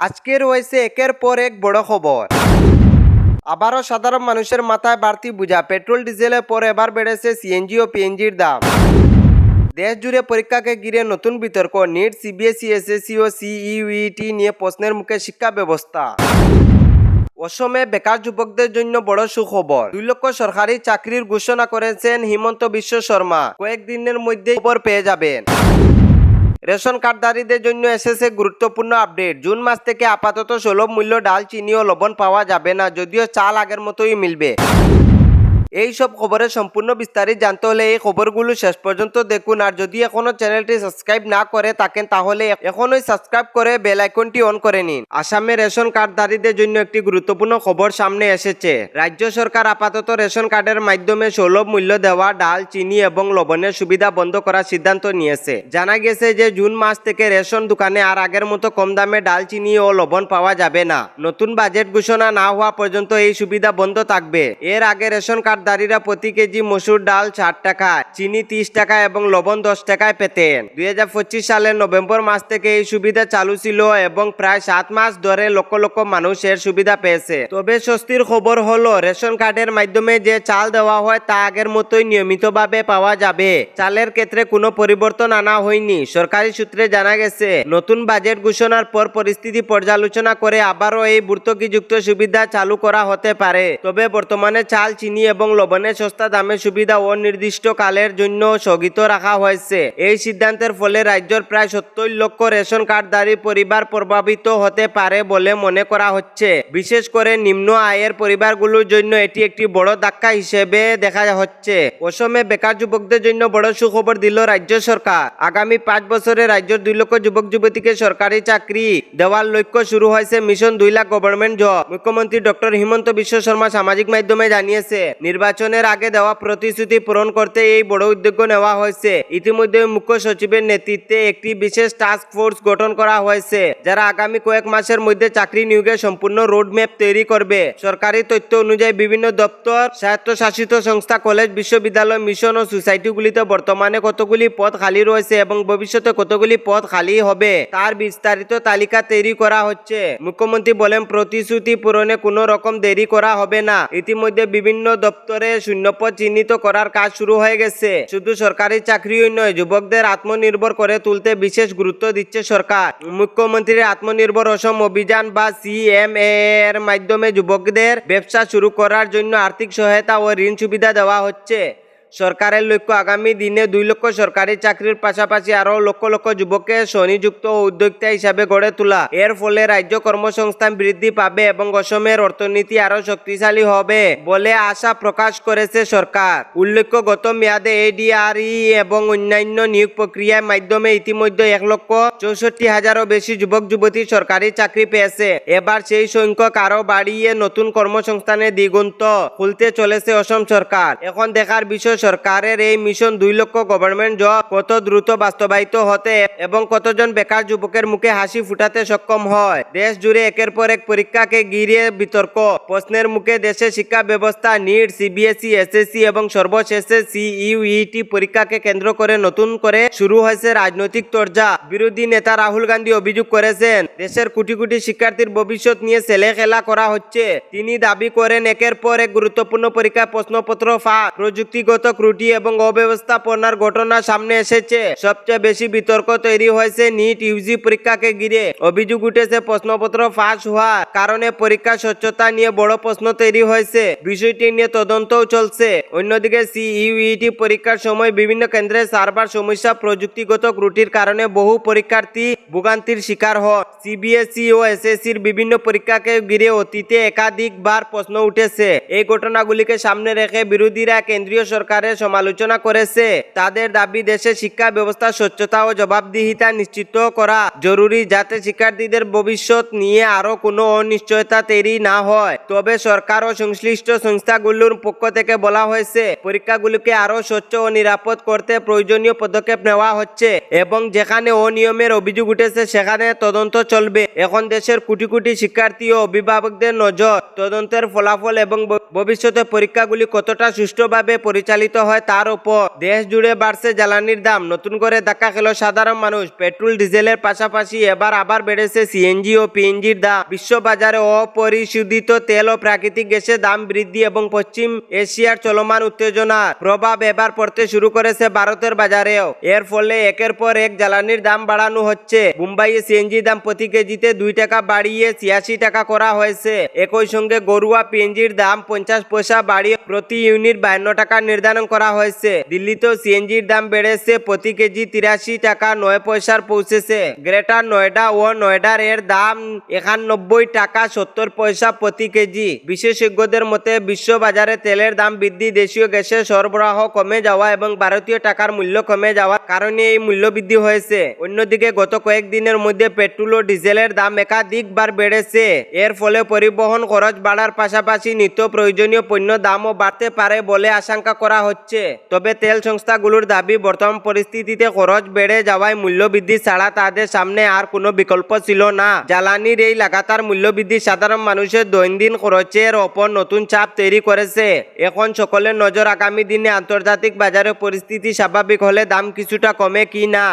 আজকে রয়েছে একের পর এক বড় খবর। আবারও সাধারণ মানুষের মাথায় বাড়তি বোঝা। পেট্রোল ডিজেলের পর এবার বেড়েছে সিএনজি ও পিএনজির দাম। দেশ জুড়ে পরীক্ষাকে ঘিরে নতুন বিতর্ক। নিট, সিবিএসই, এসএসসি ও সিইউইটি নিয়ে প্রশ্নের মুখে শিক্ষা ব্যবস্থা। অসমে বেকার যুবকদের জন্য বড় সুখবর। 2 লক্ষ সরকারি চাকরির ঘোষণা করেছেন হিমন্ত বিশ্ব শর্মা। কয়েকদিনের মধ্যে খবর পেয়ে যাবেন। রেশন কার্ডধারীদের জন্য এসেছে গুরুত্বপূর্ণ আপডেট। জুন মাস থেকে আপাতত সুলভ মূল্য ডাল, চিনি ও লবণ পাওয়া যাবে না, যদিও চাল আগের মতোই মিলবে। এই সব খবরের সম্পূর্ণ বিস্তারিত জানতে হলে এই খবরগুলো শেষ পর্যন্ত দেখুন। আর যদি এখনো চ্যানেলটি সাবস্ক্রাইব না করে থাকেন তাহলে এখনই সাবস্ক্রাইব করে বেল আইকনটি অন করে নিন। আসামে রেশন কার্ডধারীদের জন্য একটি গুরুত্বপূর্ণ খবর সামনে এসেছে। রাজ্য সরকার আপাতত রেশন কার্ডের মাধ্যমে সুলভ মূল্য দেওয়া ডাল, চিনি এবং লবণের সুবিধা বন্ধ করার সিদ্ধান্ত নিয়েছে। জানা গেছে যে জুন মাস থেকে রেশন দোকানে আর আগের মতো কম দামে ডাল, চিনি ও লবণ পাওয়া যাবে না। নতুন বাজেট ঘোষণা না হওয়া পর্যন্ত এই সুবিধা বন্ধ থাকবে। এর আগে রেশন কার্ডধারীরা প্রতি কেজি মসুর ডাল 60 টাকা, চিনি 30 টাকা এবং লবণ 10 টাকায় পেতেন। 2025 সালের নভেম্বর মাস থেকে এই সুবিধা চালু ছিল এবং প্রায় 7 মাস ধরে লক্ষ লক্ষ মানুষ এর সুবিধা পেয়েছে। তবে স্বস্তির খবর হলো রেশন কার্ডের মাধ্যমে যে চাল দেওয়া হয় তা আগের মতোই নিয়মিতভাবে পাওয়া যাবে। চালের ক্ষেত্রে কোনো পরিবর্তন আনা হয়নি। সরকারি সূত্রে জানা গেছে নতুন বাজেট ঘোষণার পর পরিস্থিতি পর্যালোচনা করে আবারও এই ভর্তুকিযুক্ত সুবিধা চালু করা হতে পারে। তবে বর্তমানে চাল, চিনি এবং লবণের সস্তা দামের সুবিধা অনির্দিষ্ট কালের জন্য স্থগিত রাখা হয়েছে। এই সিদ্ধান্তের ফলে রাজ্যের প্রায় 70 লক্ষ রেশন কার্ডধারী পরিবার প্রভাবিত হতে পারে বলে মনে করা হচ্ছে। বিশেষ করে নিম্ন আয়ের পরিবারগুলোর জন্য এটি একটি বড় ধাক্কা হিসেবে দেখা হচ্ছে। অসমে বেকার যুবকদের জন্য বড় সুখবর দিল রাজ্য সরকার। আগামী 5 বছরে রাজ্যের 2 লক্ষ যুবক যুবতীকে সরকারি চাকরি দেওয়ার লক্ষ্য শুরু হয়েছে মিশন 2 লাখ গভর্নমেন্ট জব। মুখ্যমন্ত্রী ডক্টর হিমন্ত বিশ্ব শর্মা সামাজিক মাধ্যমে জানিয়েছে নির্বাচনের আগে দেওয়া প্রতিশ্রুতি পূরণ করতে এই বড় উদ্যোগ নেওয়া হয়েছে। ইতিমধ্যে মুখ্য সচিবের নেতৃত্বে একটি বিশেষ টাস্ক ফোর্স গঠন করা হয়েছে, যারা আগামী কয়েক মাসের মধ্যে চাকরি নিয়োগের সম্পূর্ণ রোডম্যাপ তৈরি করবে। সরকারি তথ্য অনুযায়ী বিভিন্ন দপ্তর, স্বায়ত্তশাসিত সংস্থা, কলেজ, বিশ্ববিদ্যালয়, মিশন ও সোসাইটিগুলিতে বর্তমানে কতগুলি পদ খালি রয়েছে এবং ভবিষ্যতে কতগুলি পদ খালি হবে তার বিস্তারিত তালিকা তৈরি করা হচ্ছে। মুখ্যমন্ত্রী বলেন প্রতিশ্রুতি পূরণে কোনো রকম দেরি করা হবে না। ইতিমধ্যে বিভিন্ন দপ্তরে শূন্যপদ চিহ্নিত করার কাজ শুরু হয়ে গেছে। শুধু সরকারি চাকরিই নয়, যুবকদের আত্মনির্ভর করে তুলতে বিশেষ গুরুত্ব দিচ্ছে সরকার। মুখ্যমন্ত্রীর আত্মনির্ভর অসম অভিযান বা সিএমএ এর মাধ্যমে যুবকদের ব্যবসা শুরু করার জন্য আর্থিক সহায়তা ও ঋণ সুবিধা দেওয়া হচ্ছে। সরকারের লক্ষ্য আগামী দিনে 2 লক্ষ সরকারি চাকরির পাশাপাশি আরো লক্ষ লক্ষ যুবককে স্বনিযুক্ত ও উদ্যোক্তা হিসাবে গড়ে তোলা। এর ফলে রাজ্য কর্মসংস্থান বৃদ্ধি পাবে এবং অসমের অর্থনীতি আরো শক্তিশালী হবে বলে আশা প্রকাশ করেছে সরকার। উল্লেখ্য, গত মেয়াদে এডিআরই এবং অন্যান্য নিয়োগ প্রক্রিয়ার মাধ্যমে ইতিমধ্যে 1,64,000 বেশি যুবক যুবতী সরকারি চাকরি পেয়েছে। এবার সেই সংখ্যক আরো বাড়িয়ে নতুন কর্মসংস্থানের দিগন্ত খুলতে চলেছে অসম সরকার। এখন দেখার বিষয় সরকারের এই মিশন 2 লক্ষ গভর্নমেন্ট জব কত দ্রুত বাস্তবায়িত হতে এবং কতজন বেকার যুবকের মুখে হাসি ফুটাতে সক্ষম হয়। দেশ জুড়ে একের পর এক পরীক্ষাকে ঘিরে বিতর্ক। প্রশ্নের মুখে দেশের শিক্ষা ব্যবস্থা। নিট, সিবিএসই, এসএসসি এবং সর্বশেষে সিইউইটি পরীক্ষাকে কেন্দ্র করে নতুন করে শুরু হয়েছে রাজনৈতিক চর্চা। বিরোধী নেতা রাহুল গান্ধী অভিযোগ করেছেন দেশের কোটি কোটি শিক্ষার্থীর ভবিষ্যৎ নিয়ে ছেলে খেলা করা হচ্ছে। তিনি দাবি করেন একের পর এক গুরুত্বপূর্ণ পরীক্ষার প্রশ্নপত্র ফাঁস, প্রযুক্তিগত ত্রুটি এবং অব্যবস্থাপনার ঘটনা সামনে এসেছে। সবচেয়ে বেশি বিতর্ক তৈরি হয়েছে নিট ইউজি পরীক্ষাকে ঘিরে। অভিযোগ উঠেছে প্রশ্নপত্র ফাঁস হওয়ার কারণে পরীক্ষার স্বচ্ছতা নিয়ে বড় প্রশ্ন তৈরি হয়েছে। বিষয়টি নিয়ে তদন্তও চলছে। অন্যদিকে সিইউইটি পরীক্ষার সময় বিভিন্ন কেন্দ্রে সার্ভার সমস্যা, প্রযুক্তিগত ত্রুটির কারণে বহু পরীক্ষার্থী ভোগান্তির শিকার হয়। সিবিএসই ও এসএসসির বিভিন্ন পরীক্ষাকে ঘিরে অতীতে একাধিকবার প্রশ্ন উঠেছে। এই ঘটনাগুলিকে সামনে রেখে বিরোধীরা কেন্দ্রীয় সরকারের সমালোচনা করেছে। তাদের দাবি দেশের শিক্ষা ব্যবস্থা স্বচ্ছতা ও জবাবদিহিতা নিশ্চিত করা জরুরি, যাতে শিক্ষার্থীদের ভবিষ্যৎ নিয়ে আরো কোনো অনিশ্চয়তা তৈরি না হয়। তবে সরকার ও সংশ্লিষ্ট সংস্থাগুলোর পক্ষ থেকে বলা হয়েছে পরীক্ষাগুলোকে আরো স্বচ্ছ ও নিরাপদ করতে প্রয়োজনীয় পদক্ষেপ নেওয়া হচ্ছে এবং যেখানে অনিয়মের অভিযোগ উঠেছে সেখানে তদন্ত চলবে। এখন দেশের কোটি কোটি শিক্ষার্থী ও অভিভাবকদের নজর তদন্তের ফলাফল এবং ভবিষ্যতে পরীক্ষাগুলি কতটা সুষ্ঠুভাবে পরিচালিত নির্ধারিত হয় তার উপর। দেশ জুড়ে বাড়ছে জ্বালানির দাম, নতুন করে ধাক্কা খেল সাধারণ মানুষ। পেট্রোল ডিজেলের পাশাপাশি এবার আবার বেড়েছে সিএনজি ও পিএনজির দাম। বিশ্ববাজারে অপরিশোধিত তেল ও প্রাকৃতিক গ্যাসের দাম বৃদ্ধি এবং পশ্চিম এশিয়ার চলমান উত্তেজনার প্রভাব এবার পড়তে শুরু করেছে ভারতের বাজারেও। এর ফলে একের পর এক জ্বালানির দাম বাড়ানো হচ্ছে। মুম্বাইয়ে সিএনজি দাম প্রতি কেজিতে 2 টাকা বাড়িয়ে 86 টাকা করা হয়েছে। একই সঙ্গে গরুয়া পিএনজির দাম 50 পয়সা বাড়িয়ে প্রতি ইউনিট 52 টাকা নির্ধারণ করা হয়েছে। দিল্লিতেও সিএনজির দাম বেড়েছে, প্রতি কেজি 83 টাকা 9 পয়সার পৌঁছেছে। গ্রেটার নয়ডা ও নয়ডার এর দাম 91 টাকা 70 পয়সা প্রতি কেজি। বিশেষজ্ঞদের মতে বিশ্ববাজারে তেলের দাম বৃদ্ধি, দেশীয় গ্যাসের সরবরাহ কমে যাওয়া এবং ভারতীয় টাকার মূল্য কমে যাওয়ার কারণে এই মূল্য বৃদ্ধি হয়েছে। অন্যদিকে গত কয়েকদিনের মধ্যে পেট্রোল ও ডিজেলের দাম একাধিকবার বেড়েছে। এর ফলে পরিবহন খরচ বাড়ার পাশাপাশি নিত্য প্রয়োজনীয় পণ্য দামও বাড়তে পারে বলে আশঙ্কা করা হচ্ছে। তবে তেল সংস্থাগুলোর দাবি, বর্তমান পরিস্থিতিতে খরচ বেড়ে যাওয়ায় মূল্যবৃদ্ধি ছাড়া তাদের সামনে আর কোনো বিকল্প ছিল না। জ্বালানির এই লাগাতার মূল্যবৃদ্ধি সাধারণ মানুষের দৈনন্দিন খরচের ওপর নতুন চাপ তৈরি করেছে। এখন সকলের নজর আগামী দিনে আন্তর্জাতিক বাজারে পরিস্থিতি স্বাভাবিক হলে দাম কিছুটা কমে কি না।